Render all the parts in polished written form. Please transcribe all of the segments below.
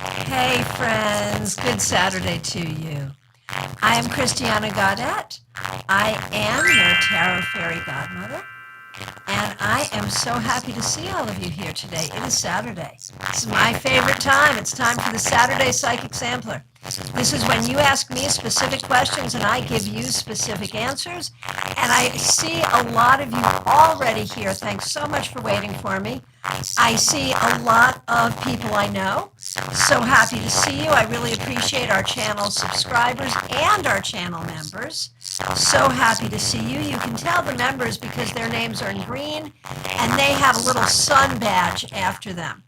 Hey friends, good Saturday to you. I am Christiana Gaudet. I am your Tarot Fairy Godmother, and I am so happy to see all of you here today. It is Saturday. This is my favorite time. It's time for the Saturday Psychic Sampler. This is when you ask me specific questions and I give you specific answers. And I see a lot of you already here. Thanks so much for waiting for me. I see a lot of people I know. So happy to see you. I really appreciate our channel subscribers and our channel members. So happy to see you. You can tell the members because their names are in green and they have a little sun badge after them.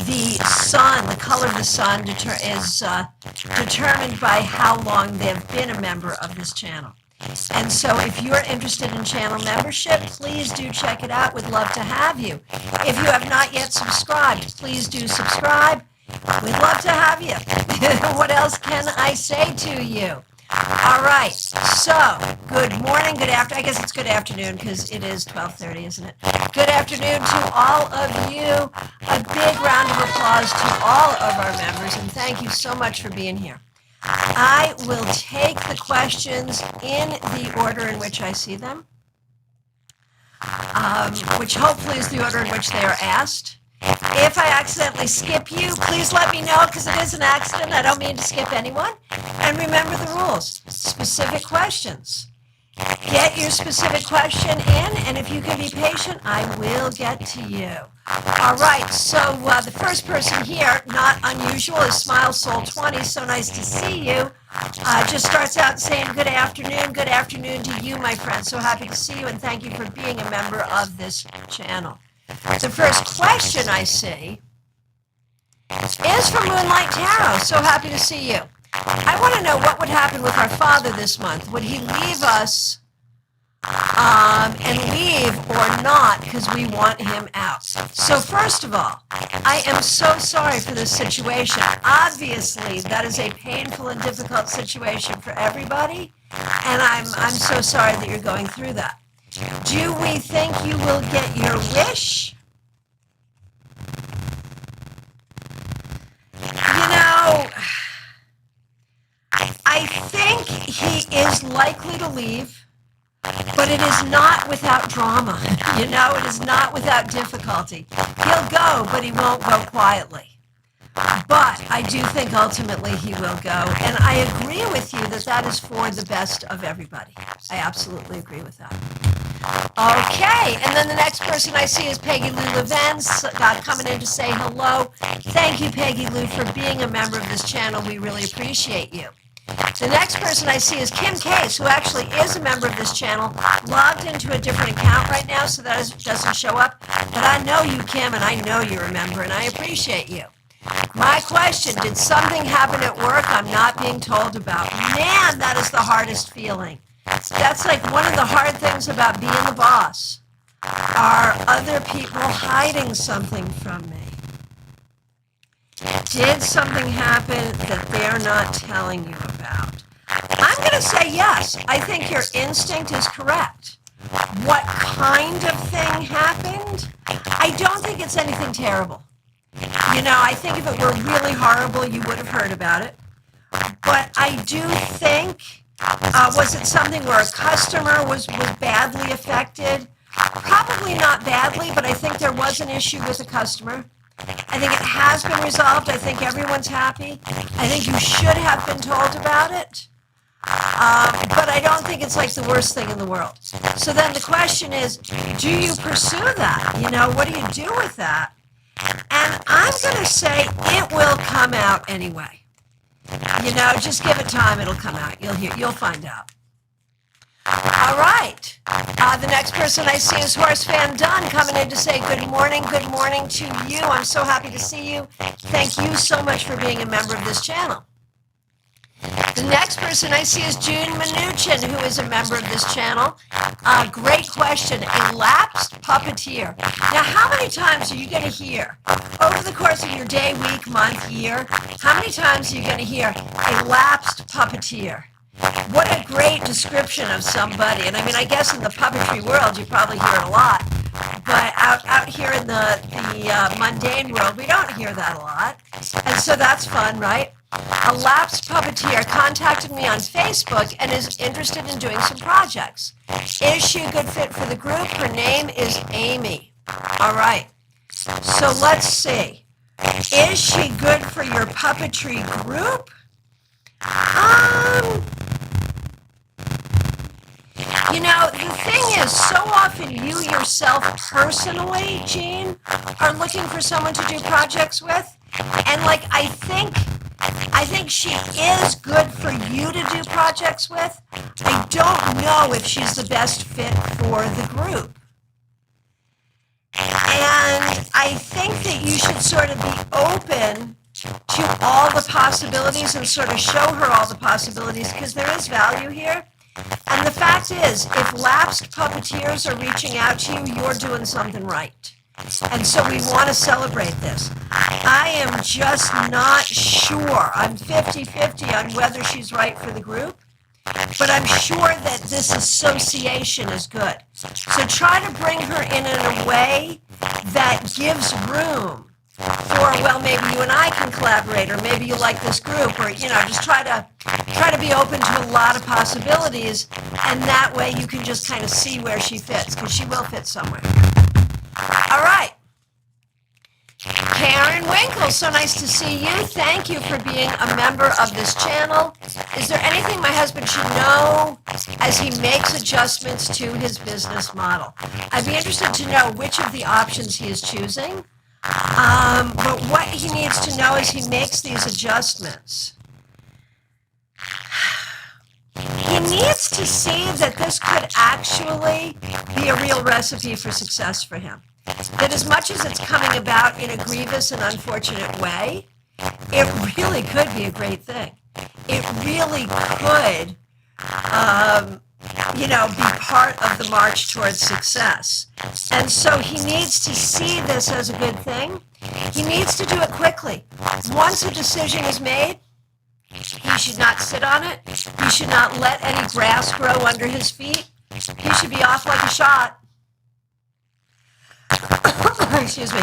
The sun, the color of the sun is determined by how long they've been a member of this channel. And so if you're interested in channel membership, please do check it out. We'd love to have you. If you have not yet subscribed, please do subscribe. We'd love to have you. What else can I say to you? All right, so good morning, good afternoon. I guess it's good afternoon because it is 12:30, isn't it? Good afternoon to all of you. A big round of applause to all of our members, and thank you so much for being here. I will take the questions in the order in which I see them, which hopefully is the order in which they are asked. If I accidentally skip you, please let me know because it is an accident. I don't mean to skip anyone. And remember the rules. Specific questions. Get your specific question in, and if you can be patient, I will get to you. All right, so the first person here, not unusual, is Smile Soul 20. So nice to see you. Just starts out saying good afternoon to you, my friend. So happy to see you, and thank you for being a member of this channel. The first question I see is from Moonlight Tarot. So happy to see you. I want to know what would happen with our father this month. Would he leave us and leave or not because we want him out? So first of all, I am so sorry for this situation. Obviously, that is a painful and difficult situation for everybody, and I'm so sorry that you're going through that. Do we think you will get your wish? You know, I think he is likely to leave, but it is not without drama. You know, it is not without difficulty. He'll go, but he won't go quietly. But I do think ultimately he will go, and I agree with you that that is for the best of everybody. I absolutely agree with that. Okay, and then the next person I see is Peggy Lou Levens, coming in to say hello. Thank you, Peggy Lou, for being a member of this channel. We really appreciate you. The next person I see is Kim Case, who actually is a member of this channel, logged into a different account right now, so that doesn't show up. But I know you, Kim, and I know you're a member, and I appreciate you. My question, did something happen at work I'm not being told about? Man, that is the hardest feeling. That's like one of the hard things about being the boss. Are other people hiding something from me? Did something happen that they're not telling you about? I'm going to say yes. I think your instinct is correct. What kind of thing happened? I don't think it's anything terrible. You know, I think if it were really horrible, you would have heard about it. But I do think, was it something where a customer was badly affected? Probably not badly, but I think there was an issue with a customer. I think it has been resolved. I think everyone's happy. I think you should have been told about it. But I don't think it's like the worst thing in the world. So then the question is, do you pursue that? You know, what do you do with that? And I'm going to say it will come out anyway. You know, just give it time, it'll come out. You'll find out. All right. The next person I see is Horace Van Dunn, coming in to say good morning to you. I'm so happy to see you. Thank you so much for being a member of this channel. The next person I see is June Mnuchin, who is a member of this channel. Great question. A lapsed puppeteer. Now, how many times are you going to hear, over the course of your day, week, month, year, how many times are you going to hear a lapsed puppeteer? What a great description of somebody. And I mean, I guess in the puppetry world, you probably hear it a lot. But out here in the mundane world, we don't hear that a lot. And so that's fun, right? A lapsed puppeteer contacted me on Facebook and is interested in doing some projects. Is she a good fit for the group? Her name is Amy. All right. So let's see. Is she good for your puppetry group? You know, the thing is, so often you yourself personally, Jean, are looking for someone to do projects with. And like, I think she is good for you to do projects with. I don't know if she's the best fit for the group. And I think that you should sort of be open to all the possibilities and sort of show her all the possibilities, because there is value here. And the fact is, if lapsed puppeteers are reaching out to you, you're doing something right. And so we want to celebrate this. I am just not sure. I'm 50-50 on whether she's right for the group, but I'm sure that this association is good. So try to bring her in a way that gives room for, well, maybe you and I can collaborate, or maybe you like this group, or, you know, just try to be open to a lot of possibilities, and that way you can just kind of see where she fits, because she will fit somewhere. All right. Karen Winkle, so nice to see you. Thank you for being a member of this channel. Is there anything my husband should know as he makes adjustments to his business model? I'd be interested to know which of the options he is choosing. But what he needs to know as he makes these adjustments, he needs to see that this could actually be a real recipe for success for him. That as much as it's coming about in a grievous and unfortunate way, it really could be a great thing. It really could, be part of the march towards success. And so he needs to see this as a good thing. He needs to do it quickly. Once a decision is made, he should not sit on it. He should not let any grass grow under his feet. He should be off like a shot. Excuse me.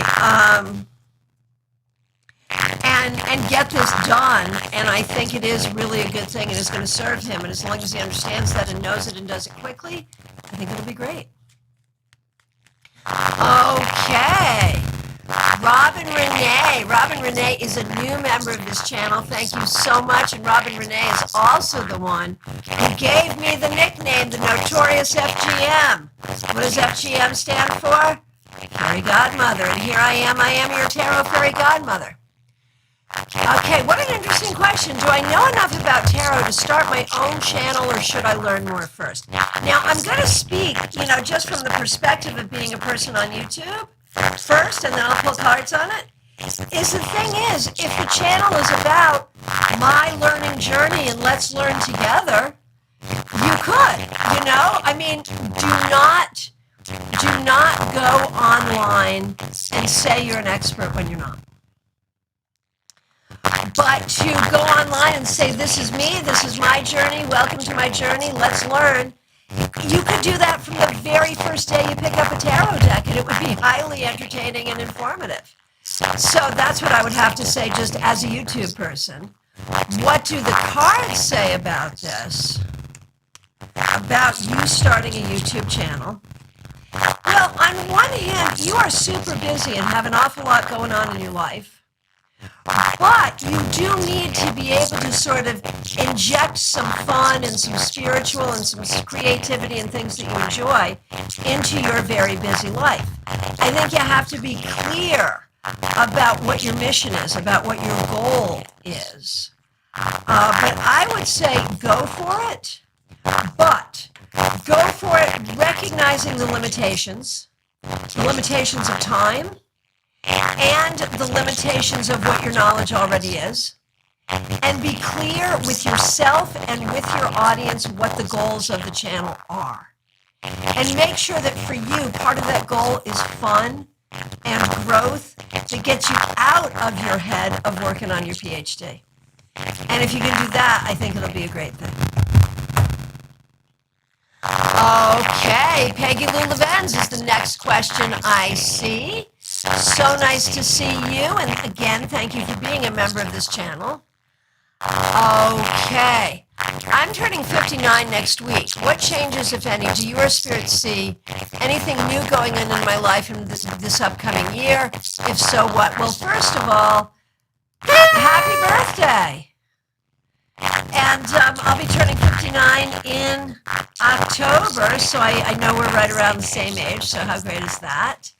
And get this done, and I think it is really a good thing, and it's going to serve him, and as long as he understands that and knows it and does it quickly, I think it'll be great. Okay. Robin Renee. Robin Renee is a new member of this channel. Thank you so much. And Robin Renee is also the one who gave me the nickname, the Notorious FGM. What does FGM stand for? Fairy Godmother. And here I am your tarot fairy godmother. Okay, what an interesting question. Do I know enough about tarot to start my own channel, or should I learn more first? Now, I'm going to speak, just from the perspective of being a person on YouTube first, and then I'll pull cards on it. The thing is, if the channel is about my learning journey and let's learn together, you could, do not go online and say you're an expert when you're not. But to go online and say, this is me, this is my journey, welcome to my journey, let's learn. You could do that from the very first day you pick up a tarot deck, and it would be highly entertaining and informative. So that's what I would have to say just as a YouTube person. What do the cards say about this? About you starting a YouTube channel? Well, on one hand, you are super busy and have an awful lot going on in your life. But you do need to be able to sort of inject some fun and some spiritual and some creativity and things that you enjoy into your very busy life. I think you have to be clear about what your mission is, about what your goal is. But I would say go for it, but go for it recognizing the limitations of time, and the limitations of what your knowledge already is, and be clear with yourself and with your audience what the goals of the channel are. And make sure that for you, part of that goal is fun and growth that gets you out of your head of working on your PhD. And if you can do that, I think it'll be a great thing. Okay, Peggy Lou Levens is the next question I see. So nice to see you. And again, thank you for being a member of this channel. Okay. I'm turning 59 next week. What changes, if any, do your spirits see? Anything new going on in my life in this upcoming year? If so, what? Well, first of all, happy birthday. And I'll be turning 59 in October, so I know we're right around the same age, so how great is that?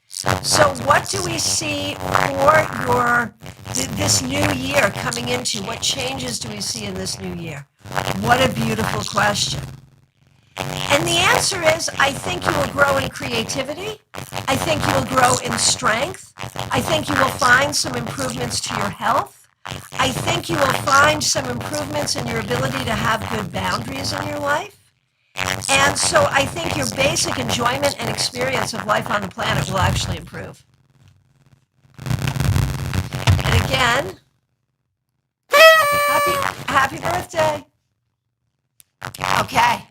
So what do we see for this new year coming into? What changes do we see in this new year? What a beautiful question. And the answer is, I think you will grow in creativity. I think you will grow in strength. I think you will find some improvements to your health. I think you will find some improvements in your ability to have good boundaries in your life. And so I think your basic enjoyment and experience of life on the planet will actually improve. And again, happy birthday. Okay.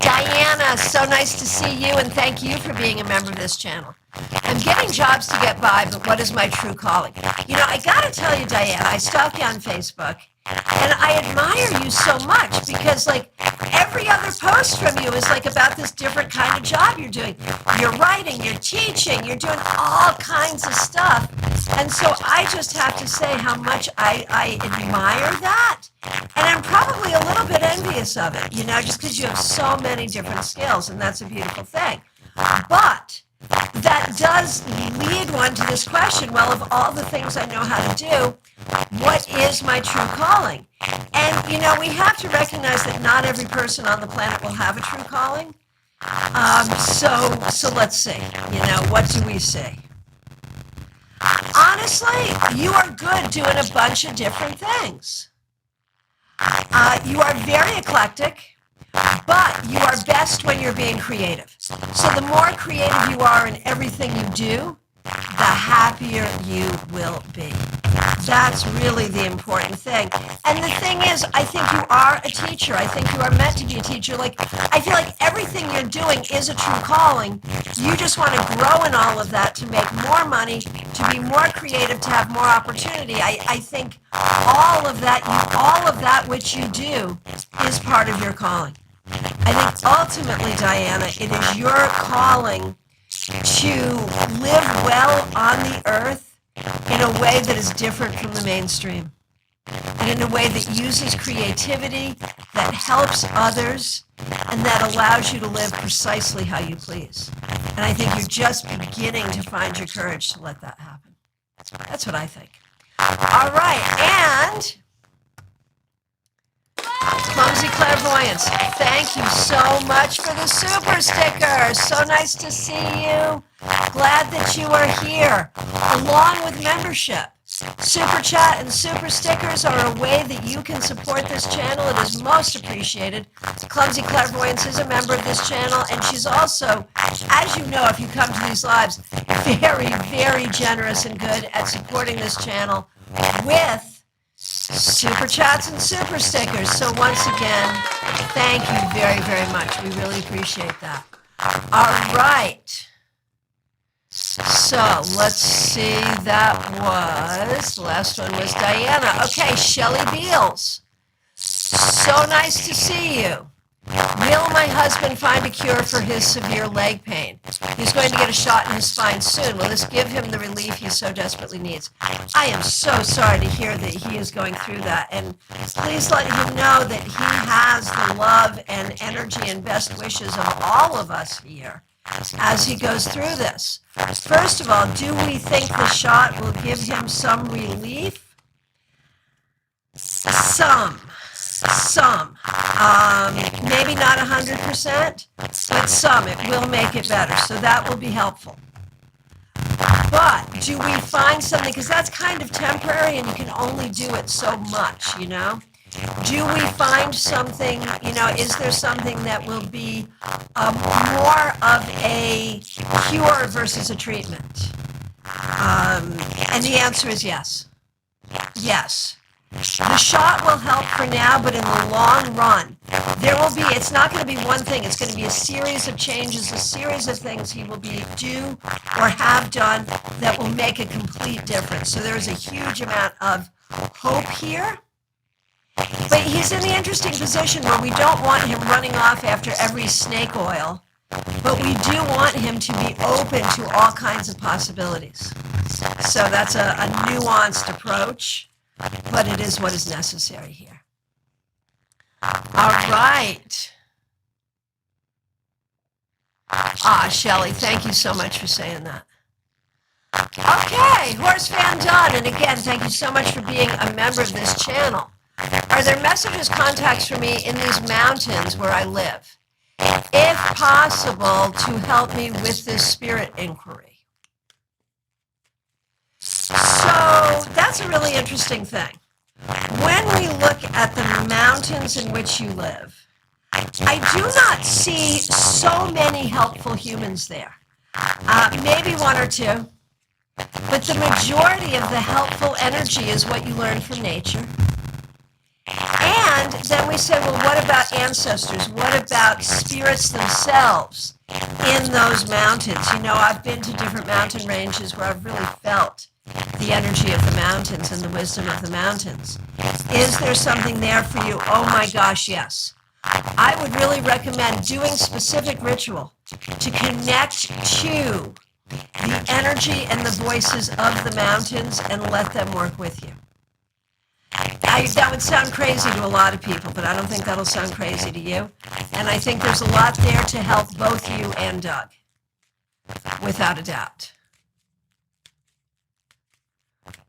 Diana, so nice to see you, and thank you for being a member of this channel. I'm getting jobs to get by, but what is my true calling? You know, I gotta tell you, Diana, I stalk you on Facebook, and I admire you so much because, like, every other post from you is, like, about this different kind of job you're doing. You're writing, you're teaching, you're doing all kinds of stuff. And so I just have to say how much I admire that. And I'm probably a little bit envious of it, you know, just because you have so many different skills, and that's a beautiful thing. But that does lead one to this question, well, of all the things I know how to do, what is my true calling? And, you know, we have to recognize that not every person on the planet will have a true calling. So let's see, you know, what do we see? Honestly, you are good doing a bunch of different things. You are very eclectic, but you are best when you're being creative. So the more creative you are in everything you do, the happier you will be. That's really the important thing. And the thing is, I think you are a teacher. I think you are meant to be a teacher. Like, I feel like everything you're doing is a true calling. You just want to grow in all of that to make more money, to be more creative, to have more opportunity. I think all of that which you do is part of your calling. I think ultimately, Diana, it is your calling to live well on the earth in a way that is different from the mainstream, and in a way that uses creativity, that helps others, and that allows you to live precisely how you please. And I think you're just beginning to find your courage to let that happen. That's what I think. All right, and Clumsy Clairvoyance, thank you so much for the super sticker. So nice to see you. Glad that you are here, along with membership. Super chat and super stickers are a way that you can support this channel. It is most appreciated. Clumsy Clairvoyance is a member of this channel, and she's also, as you know if you come to these lives, very, very generous and good at supporting this channel with super chats and super stickers. So once again, thank you very, very much. We really appreciate that. All right. So let's see, the last one was Diana. Okay, Shelly Beals. So nice to see you. Will my husband find a cure for his severe leg pain? He's going to get a shot in his spine soon. Will this give him the relief he so desperately needs? I am so sorry to hear that he is going through that. And please let him know that he has the love and energy and best wishes of all of us here as he goes through this. First of all, do we think the shot will give him some relief? Some. Maybe not 100%, but some. It will make it better, so that will be helpful. But do we find something, because that's kind of temporary and you can only do it so much, you know? Do we find something, you know, is there something that will be more of a cure versus a treatment? And the answer is yes. Yes. The shot will help for now, but in the long run, it's not going to be one thing. It's going to be a series of changes, a series of things he will do or have done that will make a complete difference. So there's a huge amount of hope here. But he's in the interesting position where we don't want him running off after every snake oil, but we do want him to be open to all kinds of possibilities. So that's a nuanced approach, but it is what is necessary here. All right. Shelley, thank you so much for saying that. Okay, Horse Fan Don, and again, thank you so much for being a member of this channel. Are there messages, contacts for me in these mountains where I live? If possible, to help me with this spirit inquiry. So that's a really interesting thing. When we look at the mountains in which you live, I do not see so many helpful humans there. Maybe one or two, but the majority of the helpful energy is what you learn from nature. And then we say, well, what about ancestors? What about spirits themselves in those mountains? You know, I've been to different mountain ranges where I've really felt the energy of the mountains and the wisdom of the mountains. Is there something there for you? Oh my gosh, yes. I would really recommend doing specific ritual to connect to the energy and the voices of the mountains and let them work with you. That would sound crazy to a lot of people, but I don't think that'll sound crazy to you. And I think there's a lot there to help both you and Doug, without a doubt.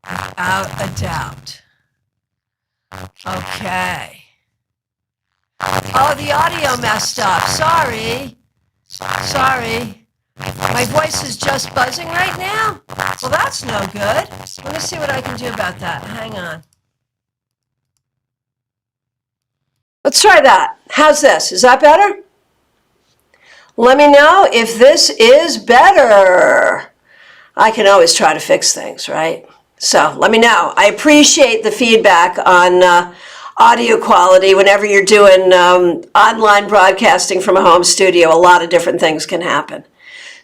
Without a doubt. Okay. Oh, the audio messed up. Sorry. My voice is just buzzing right now? Well, that's no good. Let me see what I can do about that. Hang on. Let's try that. How's this? Is that better? Let me know if this is better. I can always try to fix things, right? So let me know. I appreciate the feedback on audio quality. Whenever you're doing online broadcasting from a home studio, a lot of different things can happen.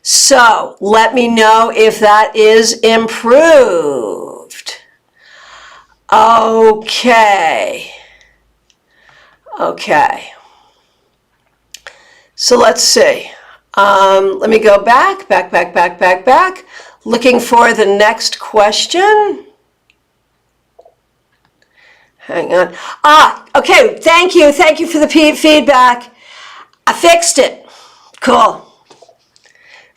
So let me know if that is improved. Okay. So let's see. Let me go back. Looking for the next question. Hang on. Okay. Thank you for the feedback. I fixed it. Cool.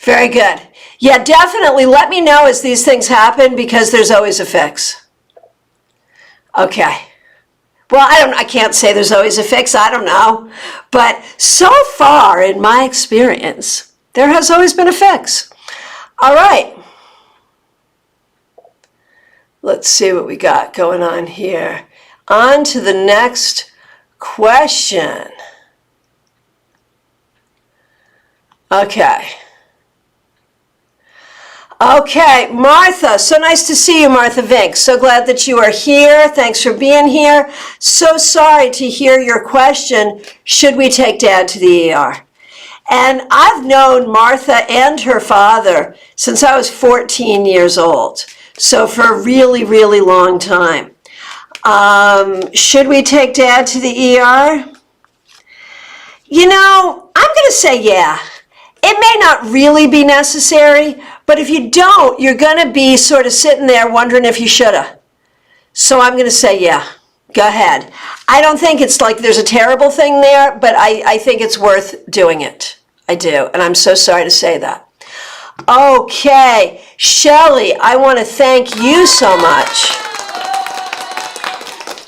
Very good. Yeah, definitely let me know as these things happen because there's always a fix. Okay. Well, I can't say there's always a fix. I don't know. But so far in my experience, there has always been a fix. All right. Let's see what we got going on here. On to the next question. Okay, Martha, so nice to see you, Martha Vink. So glad that you are here. Thanks for being here. So sorry to hear your question, should we take Dad to the ER? And I've known Martha and her father since I was 14 years old. So for a really, really long time. Should we take Dad to the ER? You know, I'm going to say yeah. It may not really be necessary, but if you don't, you're going to be sort of sitting there wondering if you shoulda. So I'm going to say yeah. Go ahead. I don't think it's like there's a terrible thing there, but I think it's worth doing it. I do, and I'm so sorry to say that. Okay, Shelley, I want to thank you so much.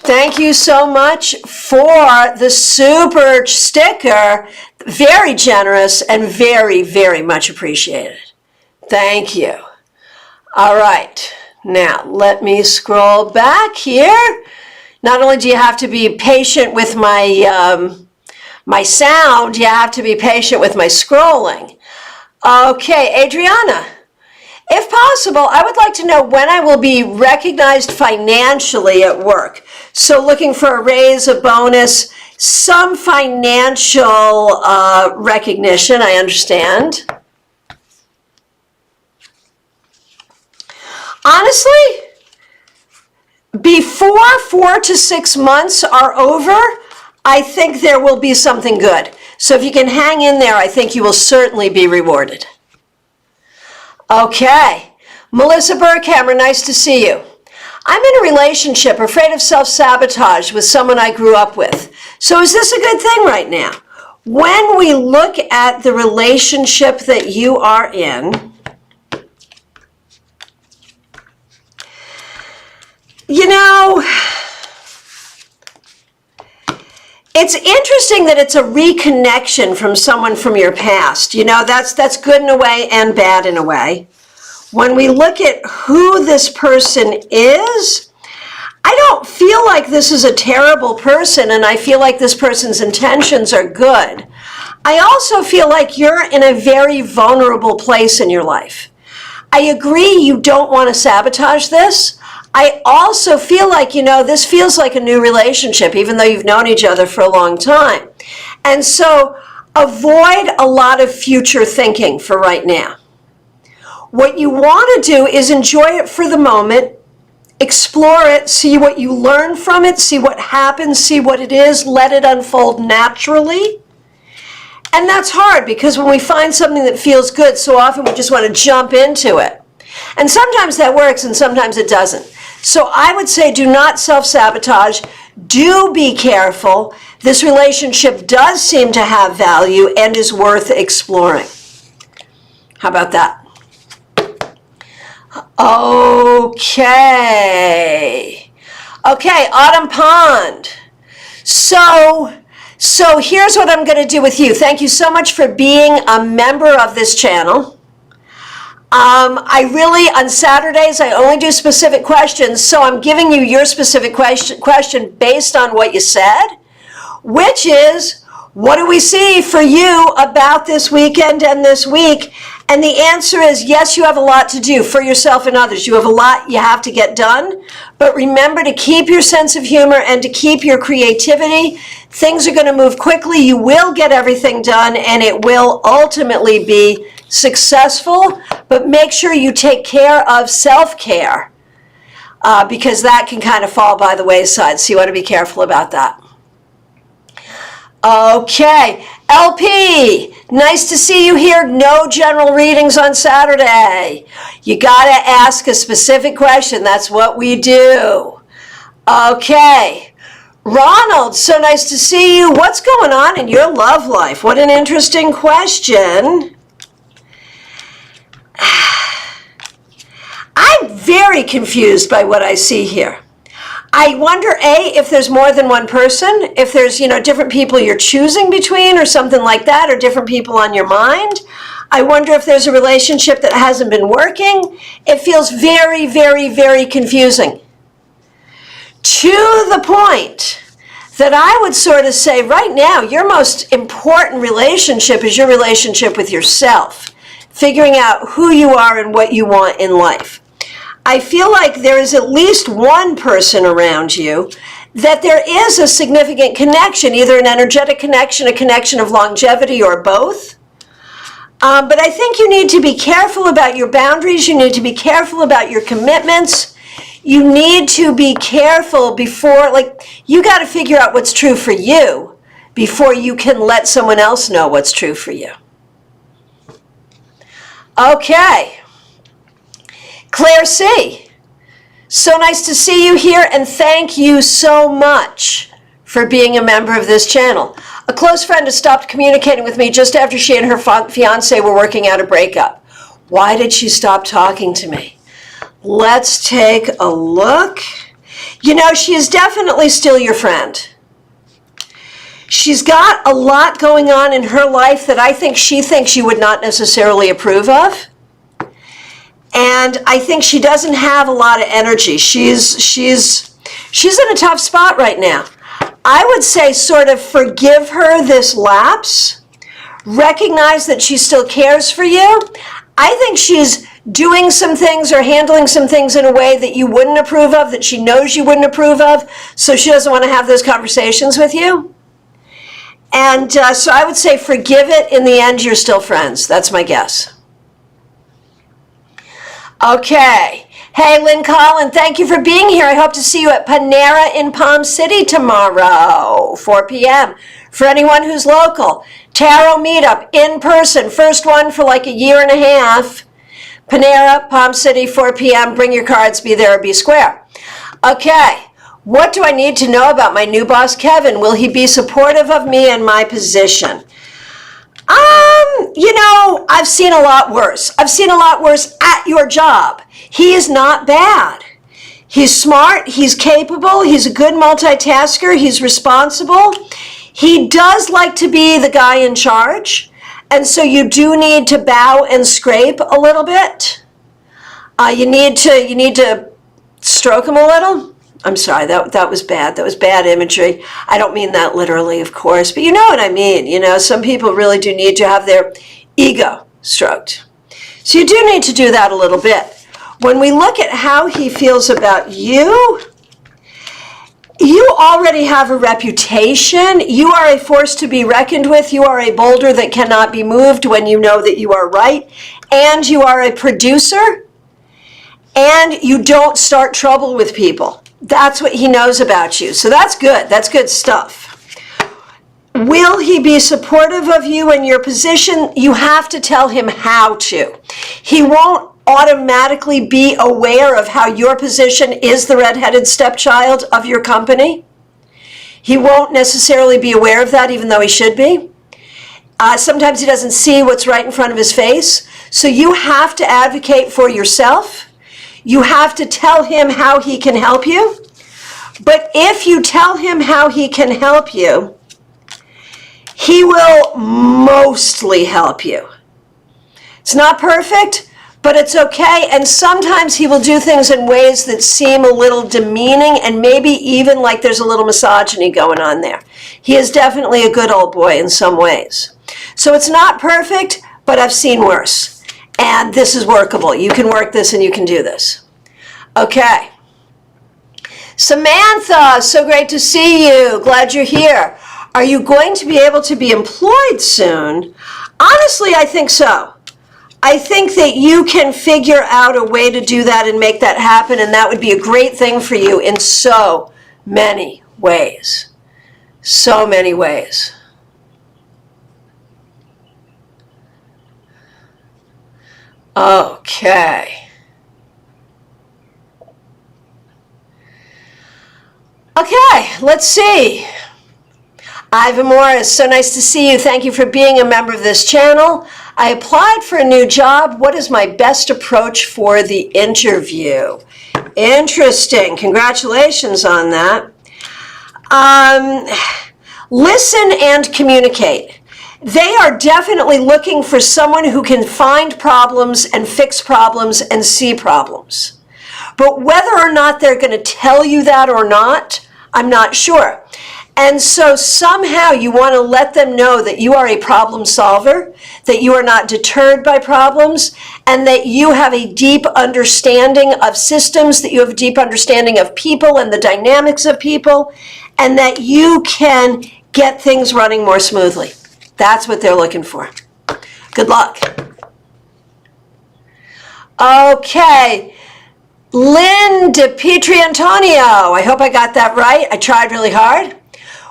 Thank you so much for the super sticker. Very generous and very, very much appreciated. Thank you. All right, now let me scroll back here. Not only do you have to be patient with my my sound, you have to be patient with my scrolling. Okay, Adriana. If possible, I would like to know when I will be recognized financially at work. So looking for a raise, a bonus, some financial recognition, I understand. Honestly, before 4 to 6 months are over, I think there will be something good. So if you can hang in there, I think you will certainly be rewarded. Okay, Melissa Burkhammer, nice to see you. I'm in a relationship, afraid of self-sabotage with someone I grew up with. So is this a good thing right now? When we look at the relationship that you are in, you know, it's interesting that it's a reconnection from someone from your past. You know, that's good in a way and bad in a way. When we look at who this person is, I don't feel like this is a terrible person, and I feel like this person's intentions are good. I also feel like you're in a very vulnerable place in your life. I agree you don't want to sabotage this. I also feel like, you know, this feels like a new relationship, even though you've known each other for a long time. And so avoid a lot of future thinking for right now. What you want to do is enjoy it for the moment, explore it, see what you learn from it, see what happens, see what it is, let it unfold naturally. And that's hard because when we find something that feels good, so often we just want to jump into it. And sometimes that works and sometimes it doesn't. So I would say do not self-sabotage. Do be careful. This relationship does seem to have value and is worth exploring. How about that? Okay. Okay, Autumn Pond. So here's what I'm going to do with you. Thank you so much for being a member of this channel. I really, on Saturdays, I only do specific questions, so I'm giving you your specific question based on what you said, which is, what do we see for you about this weekend and this week? And the answer is, yes, you have a lot to do for yourself and others. You have a lot you have to get done, but remember to keep your sense of humor and to keep your creativity. Things are going to move quickly. You will get everything done, and it will ultimately be successful, but make sure you take care of self-care because that can kind of fall by the wayside, so you want to be careful about that. Okay, LP, nice to see you here. No general readings on Saturday. You got to ask a specific question. That's what we do. Okay, Ronald, so nice to see you. What's going on in your love life? What an interesting question. I'm very confused by what I see here. I wonder, A, if there's more than one person, if there's, you know, different people you're choosing between or something like that, or different people on your mind. I wonder if there's a relationship that hasn't been working. It feels very, very, very confusing. To the point that I would sort of say right now, your most important relationship is your relationship with yourself, figuring out who you are and what you want in life. I feel like there is at least one person around you that there is a significant connection, either an energetic connection, a connection of longevity, or both. But I think you need to be careful about your boundaries. You need to be careful about your commitments. You need to be careful before, like, you got to figure out what's true for you before you can let someone else know what's true for you. Okay. Claire C., so nice to see you here, and thank you so much for being a member of this channel. A close friend has stopped communicating with me just after she and her fiance were working out a breakup. Why did she stop talking to me? Let's take a look. You know, she is definitely still your friend. She's got a lot going on in her life that I think she thinks you would not necessarily approve of. And I think she doesn't have a lot of energy. She's in a tough spot right now. I would say sort of forgive her this lapse. Recognize that she still cares for you. I think she's doing some things or handling some things in a way that you wouldn't approve of, that she knows you wouldn't approve of, so she doesn't want to have those conversations with you. And so I would say forgive it. In the end, you're still friends. That's my guess. Okay. Hey, Lynn Collin, thank you for being here. I hope to see you at Panera in Palm City tomorrow, 4 p.m. For anyone who's local. Tarot meetup in person, first one for like a year and a half. Panera, Palm City, 4 p.m. Bring your cards, be there or be square. Okay, what do I need to know about my new boss, Kevin? Will he be supportive of me and my position? You know, I've seen a lot worse. I've seen a lot worse at your job. He is not bad. He's smart, he's capable, he's a good multitasker, he's responsible. He does like to be the guy in charge, and so you do need to bow and scrape a little bit. You need to stroke him a little. I'm sorry, that was bad. That was bad imagery. I don't mean that literally, of course, but you know what I mean. You know, some people really do need to have their ego stroked. So you do need to do that a little bit. When we look at how he feels about you, you already have a reputation. You are a force to be reckoned with. You are a boulder that cannot be moved when you know that you are right. And you are a producer. And you don't start trouble with people. That's what he knows about you. So that's good. That's good stuff. Will he be supportive of you and your position? You have to tell him how to. He won't automatically be aware of how your position is the redheaded stepchild of your company. He won't necessarily be aware of that, even though he should be. Sometimes he doesn't see what's right in front of his face. So you have to advocate for yourself. You have to tell him how he can help you. But if you tell him how he can help you, he will mostly help you. It's not perfect, but it's okay. And sometimes he will do things in ways that seem a little demeaning and maybe even like there's a little misogyny going on there. He is definitely a good old boy in some ways. So it's not perfect, but I've seen worse. And this is workable. You can work this and you can do this. Okay. Samantha, so great to see you. Glad you're here. Are you going to be able to be employed soon? Honestly, I think so. I think that you can figure out a way to do that and make that happen, and that would be a great thing for you in so many ways. So many ways. Okay. Okay, let's see. Ivan Morris, so nice to see you. Thank you for being a member of this channel. I applied for a new job. What is my best approach for the interview? Interesting. Congratulations on that. Listen and communicate. They are definitely looking for someone who can find problems and fix problems and see problems. But whether or not they're going to tell you that or not, I'm not sure. And so somehow you want to let them know that you are a problem solver, that you are not deterred by problems, and that you have a deep understanding of systems, that you have a deep understanding of people and the dynamics of people, and that you can get things running more smoothly. That's what they're looking for. Good luck. Okay. Lynn DePietri Antonio. I hope I got that right. I tried really hard.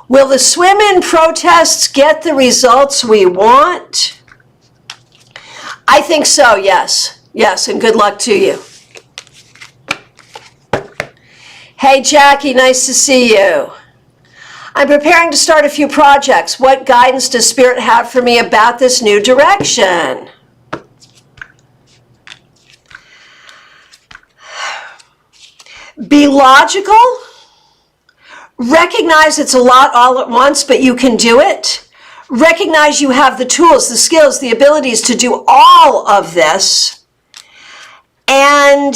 Will the swim-in protests get the results we want? I think so, yes. Yes, and good luck to you. Hey, Jackie, nice to see you. I'm preparing to start a few projects. What guidance does Spirit have for me about this new direction? Be logical. Recognize it's a lot all at once, but you can do it. Recognize you have the tools, the skills, the abilities to do all of this. And,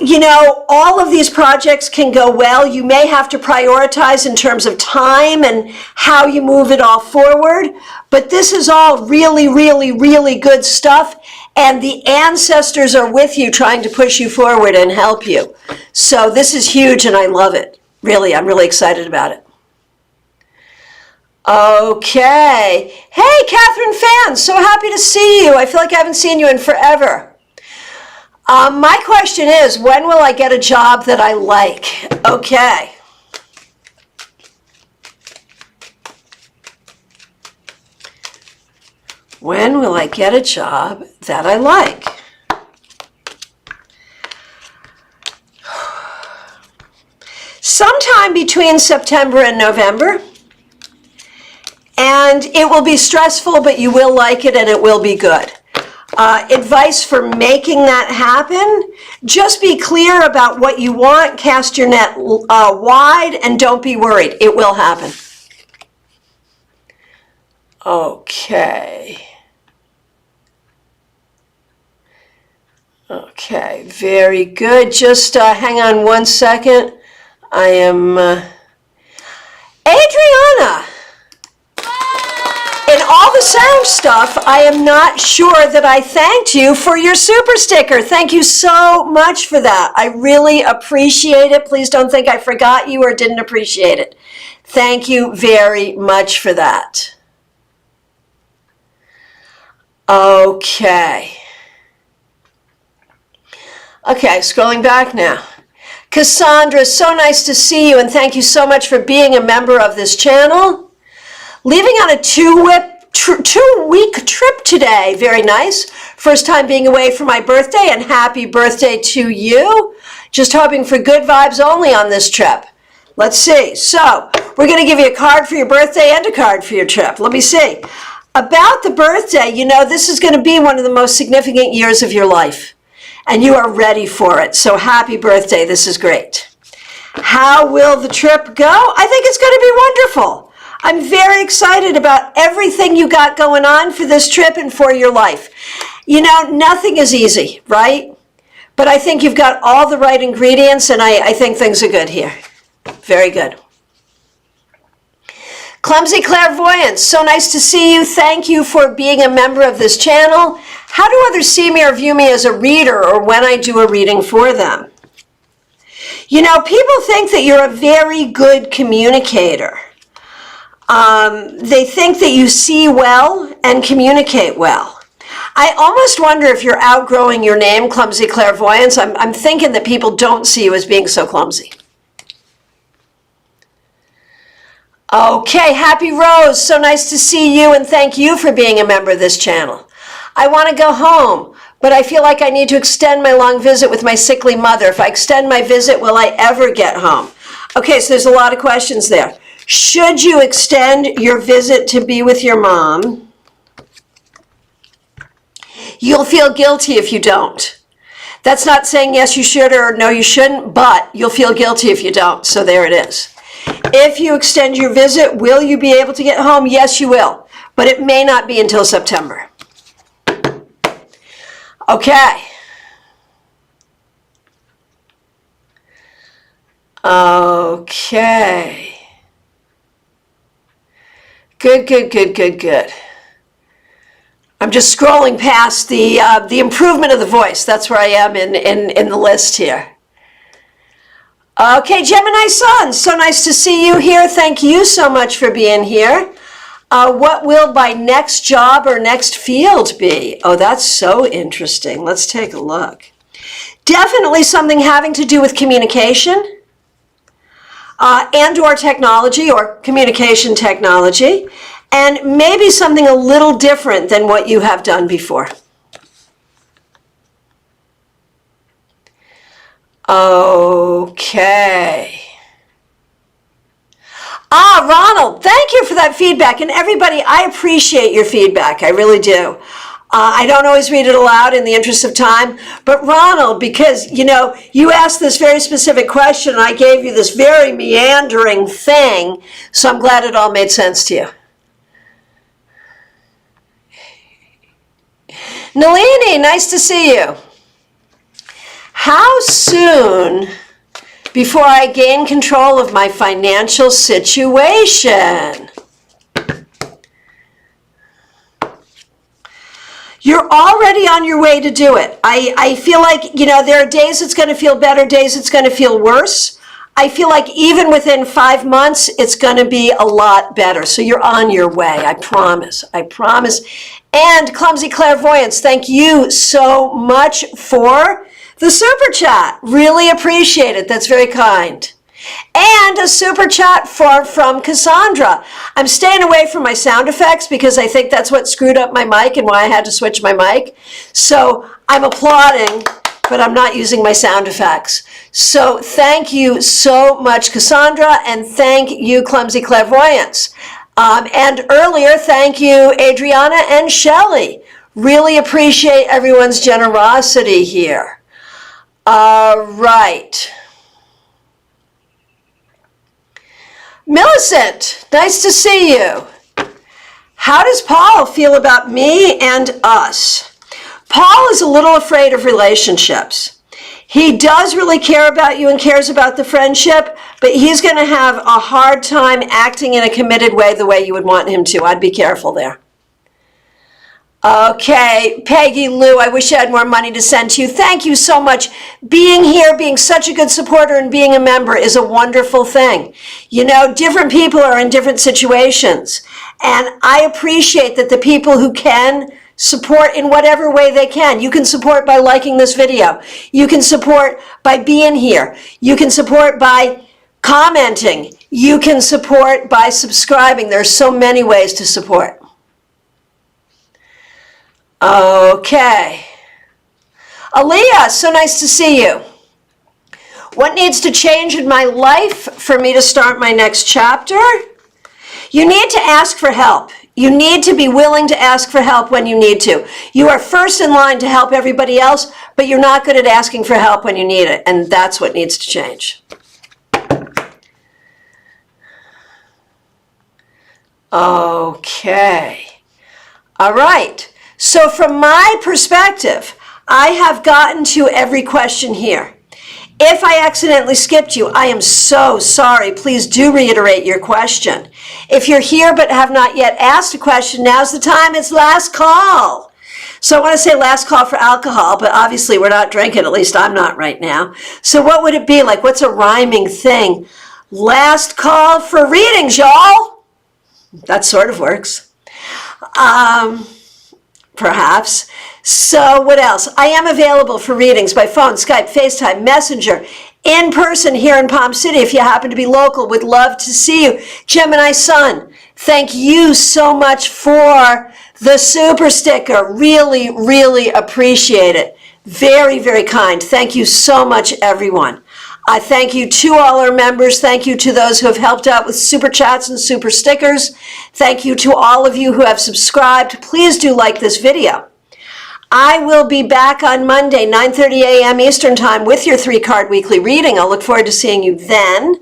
you know, all of these projects can go well. You may have to prioritize in terms of time and how you move it all forward. But this is all really, really, really good stuff. And the ancestors are with you trying to push you forward and help you. So this is huge and I love it. Really, I'm really excited about it. Okay. Hey, Catherine Fan, so happy to see you. I feel like I haven't seen you in forever. My question is, when will I get a job that I like? Okay. When will I get a job that I like? Sometime between September and November. And it will be stressful, but you will like it and it will be good. Advice for making that happen, just be clear about what you want, cast your net wide, and don't be worried. It will happen. Okay. Okay, very good. Just hang on one second. I am... Adriana! In all the sound stuff, I am not sure that I thanked you for your super sticker. Thank you so much for that. I really appreciate it. Please don't think I forgot you or didn't appreciate it. Thank you very much for that. Okay. Okay, scrolling back now. Cassandra, so nice to see you and thank you so much for being a member of this channel. Leaving on a two-week trip today. Very nice. First time being away for my birthday, and happy birthday to you. Just hoping for good vibes only on this trip. Let's see. So, we're going to give you a card for your birthday and a card for your trip. Let me see. About the birthday, you know, this is going to be one of the most significant years of your life. And you are ready for it. So, happy birthday. This is great. How will the trip go? I think it's going to be wonderful. I'm very excited about everything you got going on for this trip and for your life. You know, nothing is easy, right? But I think you've got all the right ingredients, and I think things are good here. Very good. Clumsy Clairvoyance, so nice to see you. Thank you for being a member of this channel. How do others see me or view me as a reader or when I do a reading for them? You know, people think that you're a very good communicator. They think that you see well and communicate well. I almost wonder if you're outgrowing your name, Clumsy Clairvoyance. I'm thinking that people don't see you as being so clumsy. Okay, Happy Rose, so nice to see you and thank you for being a member of this channel. I want to go home, but I feel like I need to extend my long visit with my sickly mother. If I extend my visit, will I ever get home? Okay, so there's a lot of questions there. Should you extend your visit to be with your mom? You'll feel guilty if you don't. That's not saying yes, you should or no, you shouldn't, but you'll feel guilty if you don't. So there it is. If you extend your visit, will you be able to get home? Yes, you will, but it may not be until September. Okay. Okay. Good, good, good, good, good. I'm just scrolling past the improvement of the voice. That's where I am in the list here. Okay, Gemini Sun, so nice to see you here. Thank you so much for being here. What will my next job or next field be? Oh, that's so interesting. Let's take a look. Definitely something having to do with communication and or technology or communication technology, and maybe something a little different than what you have done before. Okay. Ronald, thank you for that feedback. And everybody, I appreciate your feedback. I really do. I don't always read it aloud in the interest of time. But Ronald, because, you know, you asked this very specific question, and I gave you this very meandering thing, so I'm glad it all made sense to you. Nalini, nice to see you. How soon before I gain control of my financial situation? You're already on your way to do it. I feel like, there are days it's going to feel better, days it's going to feel worse. I feel like even within 5 months, it's going to be a lot better. So you're on your way. I promise. I promise. And Clumsy Clairvoyance, thank you so much for the super chat. Really appreciate it. That's very kind. And a super chat from Cassandra. I'm staying away from my sound effects because I think that's what screwed up my mic and why I had to switch my mic. So I'm applauding, but I'm not using my sound effects. So thank you so much, Cassandra, and thank you, Clumsy Clairvoyance. And earlier, thank you, Adriana and Shelley. Really appreciate everyone's generosity here. All right. Millicent, nice to see you. How does Paul feel about me and us? Paul is a little afraid of relationships. He does really care about you and cares about the friendship, but he's going to have a hard time acting in a committed way the way you would want him to. I'd be careful there. Okay, Peggy Lou, I wish I had more money to send to you. Thank you so much. Being here, being such a good supporter and being a member is a wonderful thing. Different people are in different situations. And I appreciate that the people who can support in whatever way they can. You can support by liking this video. You can support by being here. You can support by commenting. You can support by subscribing. There's so many ways to support. Okay. Aaliyah, so nice to see you. What needs to change in my life for me to start my next chapter? You need to ask for help. You need to be willing to ask for help when you need to. You are first in line to help everybody else, but you're not good at asking for help when you need it, and that's what needs to change. Okay. All right. So from my perspective, I have gotten to every question here. If I accidentally skipped you, I am so sorry. Please do reiterate your question. If you're here but have not yet asked a question, now's the time. It's last call. So I want to say last call for alcohol, but obviously we're not drinking. At least I'm not right now. So what would it be like? What's a rhyming thing? Last call for readings, y'all. That sort of works. Perhaps. So what else? I am available for readings by phone, Skype, FaceTime, Messenger, in person here in Palm City. If you happen to be local, would love to see you. Gemini Sun, thank you so much for the super sticker. Really, really appreciate it. Very, very kind. Thank you so much, everyone. I thank you to all our members. Thank you to those who have helped out with super chats and super stickers. Thank you to all of you who have subscribed. Please do like this video. I will be back on Monday, 9:30 a.m. Eastern Time with your 3-card weekly reading. I'll look forward to seeing you then.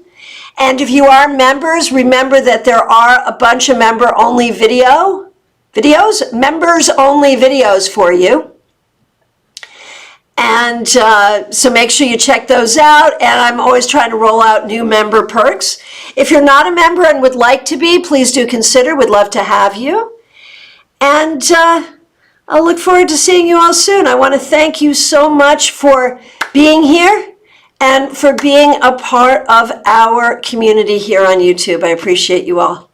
And if you are members, remember that there are a bunch of members-only videos for you. And so make sure you check those out. And I'm always trying to roll out new member perks. If you're not a member and would like to be, please do consider. We'd love to have you. And I'll look forward to seeing you all soon. I want to thank you so much for being here and for being a part of our community here on YouTube. I appreciate you all.